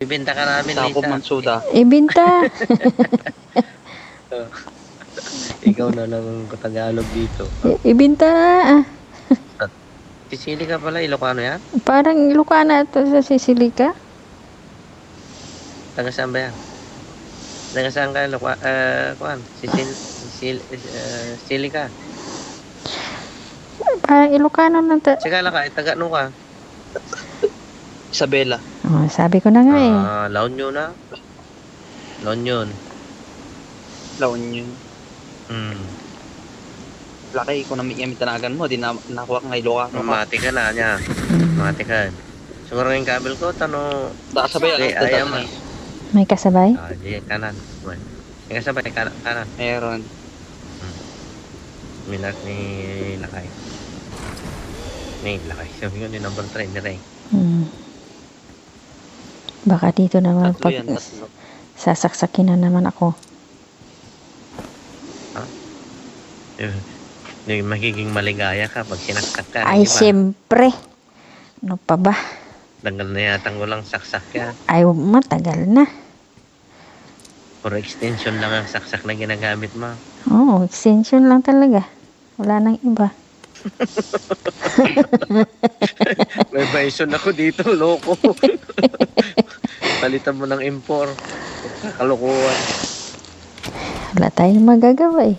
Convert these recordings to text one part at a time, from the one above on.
Ibenta ka namin, Sakop Lisa. Mansuda. Ibinta. Ikaw na lang ang Tagalog dito. Ibinta na. Sisili ka pala, Ilocano yan? Parang Ilocana ito sa Sisilika. Taga saan ba yan? Taga saan ka, kuan? Sili ka. Parang Ilocano lang. Sige lang ka, taga ano ka? Isabela. Oh, sabi ko na nga eh. La Union na? La Union. La Union. Laki ko na may tanagan mo. Di na nakuha ka ng Ilocano. Mati ka na niya. Mati ka. Siguro yung kabel ko, tanong. Sabay Ayam. May kasabay? Di kanan. May kasabay, kanan. Meron. Minak ni Lakay. Ni Lakay. Sabi ko ni number 3 ni Ray. Baka dito naman Tatlo yan, tatlo. sasaksakin na naman ako. Magiging maligaya ka pag sinaksak ka. Ay, siyempre. Ano pa ba? Tanggal na yatang walang saksak yan. Ay, matagal na. Puro extension lang ang saksak na ginagamit mo. Oo, extension lang talaga. Wala nang iba. May bison ako dito, loko. Palitan mo ng impor. Kakalukuhan. Wala tayong magagawa eh.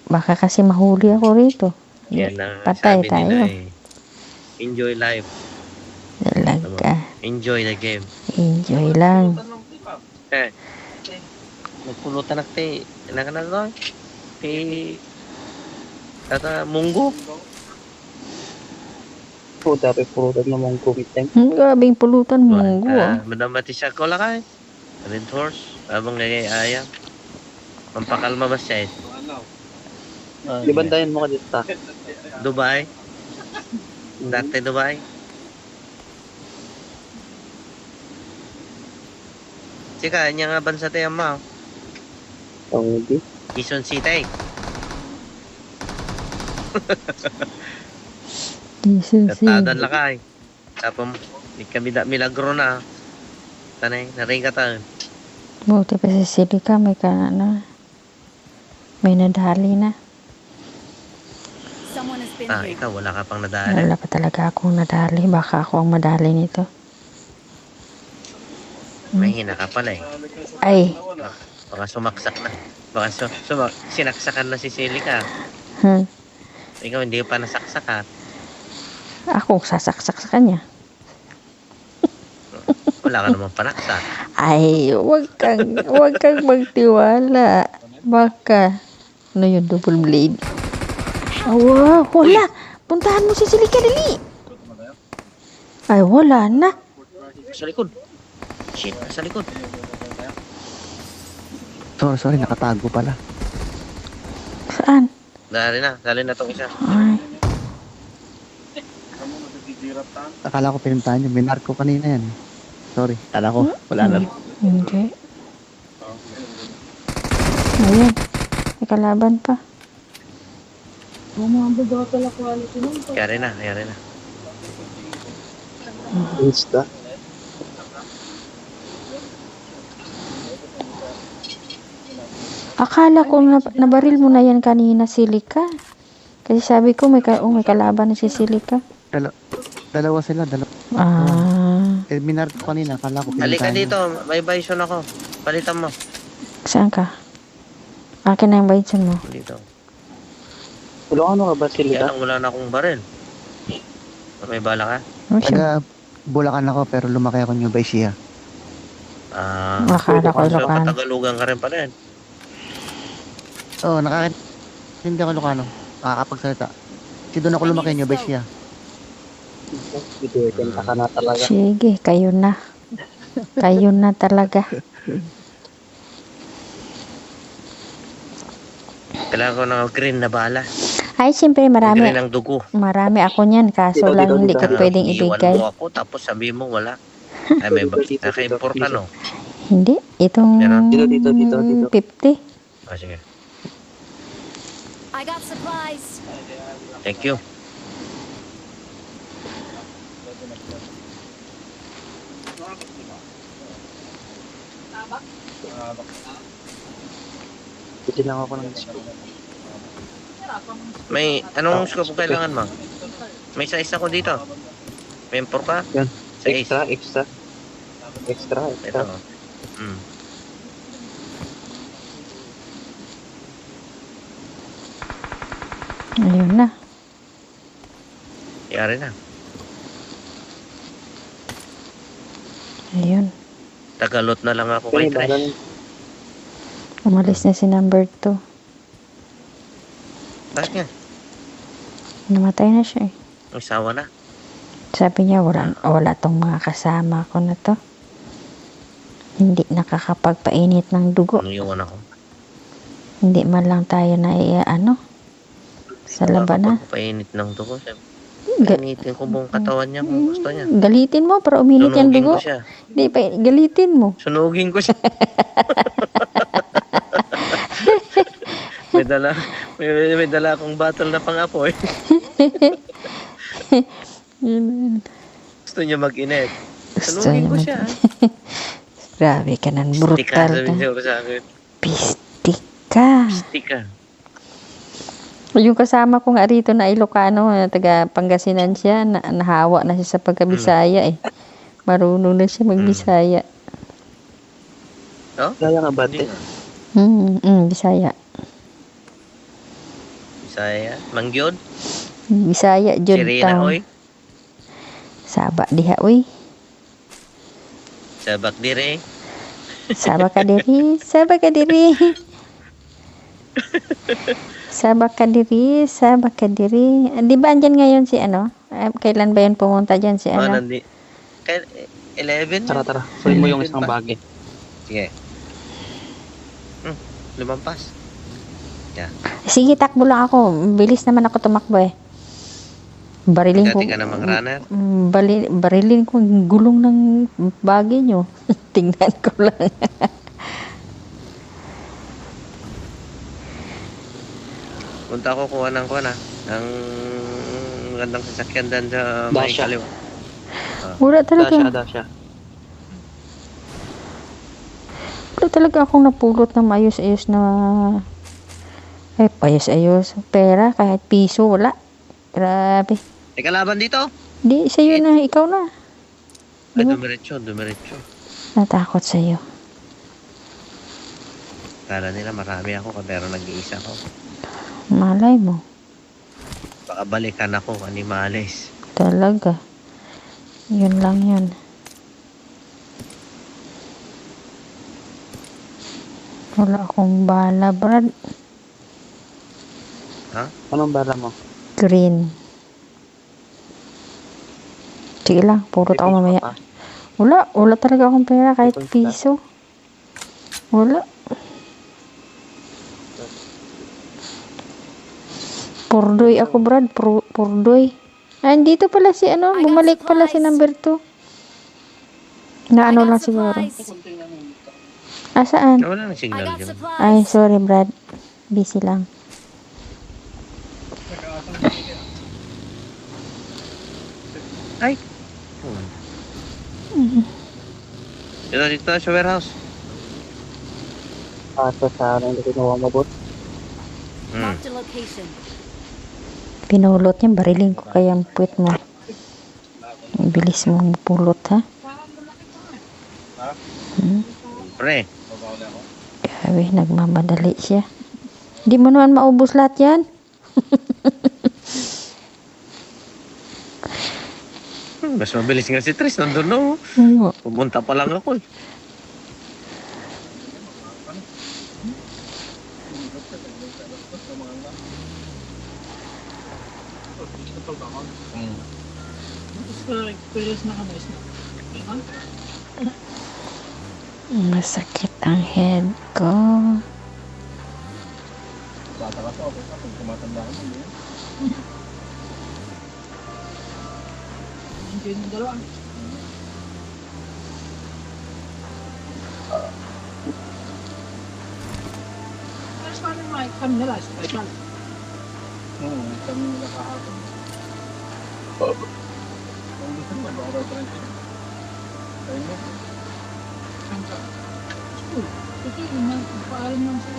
Baka kasi mahuli ako rito. Yan ang Patay sabi tayo. nila eh. Enjoy life. Talaga. Enjoy the game. Enjoy lang. Nagpulutan na te. Ilan ka na doon? Munggo. Puro na mong kumiteng. Gabing pulutan munggo ah. Madamati siya ko lang kay. Red horse. Abang nagayaya. Pampakalma ba siya eh? Libandayan mo ka dito. Dubai. Dati Dubai. Sika, niya nga bansa tayo mo. Saudi. Quezon City. Katadan lakay. Tapos, di kami milagro na. Tanay, naring katan. Buti pa sa Silika, may kana. May nadali na. Ikaw, wala ka pang nadali. Wala pa talaga akong nadali. Baka ako ang madali nito. May hina ka pala eh. Ay. Baka sumaksak na. Baka sinaksakan na si Silika. Ikaw, hindi pa nasaksakan. Ako sasaksak sa kanya. Wala ka naman panaksak. Ay, wag kang magtiwala. Baka, ano yung double blade? Wow, wala. Puntahan mo si Silika, dali. Ay, wala na. Sa likod. Shit, sa likod. Sorry, nakatago pala. Saan? Dali na tong isa. Ay. Akala ko pinuntahan niyo. Minark ko kanina yan. Sorry, kala ko. Wala na. Hindi. Ayan. May kalaban pa. Yari na. Insta. Akala ko nabaril mo na yan kanina, Silika. Kasi sabi ko may kalaban na si Silika. Dalawa sila. Minark ko kanina. Akala ko Halika pinuntahan niyo. dito, may bison ako. Palitan mo. Saan ka? Akin na yung bison mo. Dito. Ilocano ka ba Kaya sila? lang wala na akong baril. May bala ka? Oh, siya. Taga Bulacan ako pero lumaki ako New Baisia. Akala ko So, Ilocano. Katagalugan ka rin pala yan. Oo, hindi ako Ilocano. Nakakapagsalita. Kasi doon ako lumaki New Baisia. Bibigyan ka na talaga. Sige, kayo na. Kayo na talaga. Kailangan ko ng green na bala. Ay, siyempre marami. Green ang dugo. Marami ako niyan. Kaso lang hindi ka pwedeng Iwan ibigay. mo ako tapos sabi mo wala. Ay, may naka-import ka no? Hindi. Itong Meron? Dito. 50. Sige. I got supplies. Thank you. Hindi lang ako ng scope. May, anong scope kailangan mo? May size ako dito. May 4 ka? Yan. Size. Extra. Ito. Ayun na. Yari na. Ayun. Tagalot na lang ako kay Trish. Umalis na si number 2. Bakit nga? Namatay na siya eh. May sawa na. Sabi niya, wala tong mga kasama ko na to. Hindi nakakapagpainit ng dugo. Ano iwan ako? Hindi man lang tayo na sa labanan. Painit ng dugo siya. Ga- Painitin ko buong katawan niya kung gusto niya. Galitin mo para uminit yung Sunugin dugo. ko siya. Hindi pa, galitin mo. Sunugin ko siya. may dala akong bottle na pang-apoy. Gusto niya mag-init. Sunugin ko siya. Grabe ka ng Pistika, brutal sabi ka. niya sa akin. Pistika. Pistika. Yung kasama ko nga rito na Ilocano, na taga Pangasinan siya, nahawa na siya sa pagkabisaya eh. Marunong na siya magbisaya. Oh? Kaya nga bate. Bisaya. Bisaya. Mangyod. Bisaya, Jod Sirena, oy. Saba diha, uy. Sabak dire. Saba ka diri. Saba ka diri. Saba ka diri. Saba ka diri. Di ba andyan ngayon si kailan ba yun pumunta dyan si Nandi. 11? Tara. Sulit mo yung isang bagay. Sige. Lumampas. Yeah. Sige, takbo lang ako. Bilis naman ako tumakbo eh. Barilin ko. Dati ka namang runner. Barilin ko ang gulong ng bagay nyo. Tingnan ko lang. Punta ako kuha ng ang magandang sasakyan dyan sa may Dasha. kaliwa. Wala talaga. Dasha. Wala talaga akong napulot na maayos-ayos na ayos-ayos. Pera, kahit piso, wala. Grabe. May kalaban dito? Di, sa'yo na. Ikaw na. Ay, Diba? dumiretso. Natakot sa'yo. Kala nila marami ako pero nag-iisa ako. Malay mo. Baka balikan ako, animales. Talaga. Yun lang yun. Wala akong bala, Brad. Ha? Anong bala mo? Green. Sige lang, purot ako mamaya. Wala talaga akong pera kahit piso. Wala. Purdoy ako, Brad. Purdoy. Andito pala si bumalik pala si number 2. Na I got lang siguro. supplies. Saan? Wala nang I signal got dyan. Ay, supplies. sorry, Brad. Busy lang. Ay! Dito sa warehouse. Sa hindi kinuha mo bot. Marked a location. Pinulot niya, barilin ko kaya ang puwet mo. Ang bilis mo pulot, ha? Pre. Grabe, nagmamadali siya. Di mo naman maubos lahat yan. Mas mabilis nga si Tris. Nandun na. Pumunta pa lang ako. Masakit ang head ko.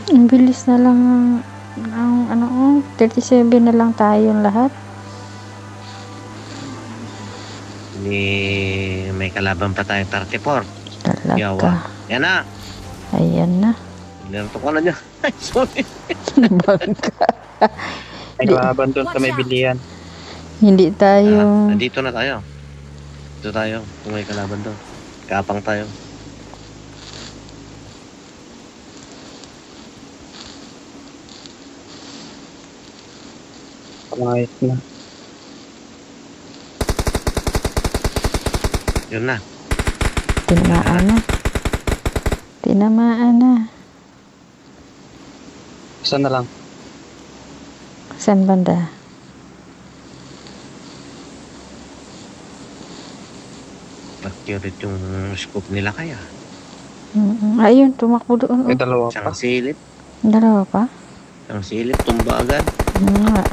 Ang bilis na lang ang ano, 37 na lang tayong lahat. Hindi, may kalaban pa tayong 34. Talaga. Yawa. Yan na. Ayan na. Nilanto ko na niya. Ay, sorry. Bangka. May kalaban doon sa may bilihan. Hindi tayo. Nandito na tayo. Dito tayo. Kung may kalaban doon. Kapang tayo. Pangayos na. Yun na. Tinamaan na. Tinamaan na. Isa na lang. Saan banda? Accurate yung scope nila kaya. Ayun, tumakbo doon. May dalawa pa. Isang silip. Dalawa pa? Isang silip. Tumba agad. Nga.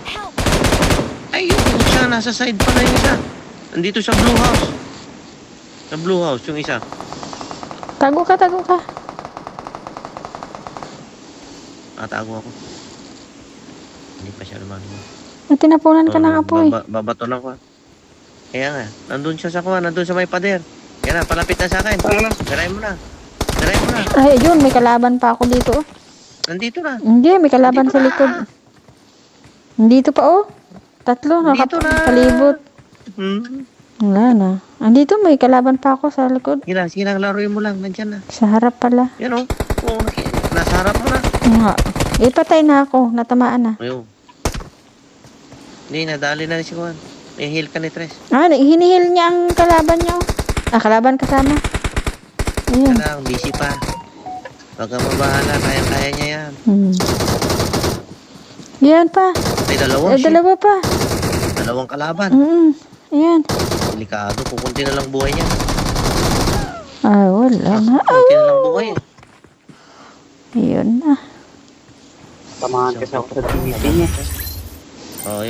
Help! Ay, yung isa. Nasa side pa na yung isa. Nandito sa blue house. Sa blue house yung isa. Tago ka, tago ka. Tatago ako. Hindi pa siya lumalimang. Tinapunan ka ng apoy. Babato na ko. Kaya nga. Nandun siya sa kuha. Nandun sa may pader. Kaya na. Palapit na sa akin. Ano? Daray mo na. Daray mo na. Ay, yun, may kalaban pa ako dito. Nandito na. Hindi, may kalaban sa likod. Dito pa, Tatlo, Dito na. kalibot. Wala na. Andito, may kalaban pa ako sa likod. Sige lang. Laruin mo lang. Nandyan na. Sa harap pala. Yan o. Oo, nasa harap mo na. Nga. Patay na ako. Natamaan na. Ayun. Hindi, nadali na si Juan. May heal ka ni Tres. Hinihil niya ang kalaban niya. Kalaban kasama. Ayun. Kailangan, busy pa. Huwag kang mabahala. Kaya niya yan. Yan pa. May dalawa. Dalawa pa. Dalawang kalaban. Ayan. Delikado. Kukunti na lang buhay niya. Ay, wala na. Kukunti na lang buhay. Ayun na. Samahan ka sa TV niya. Oo,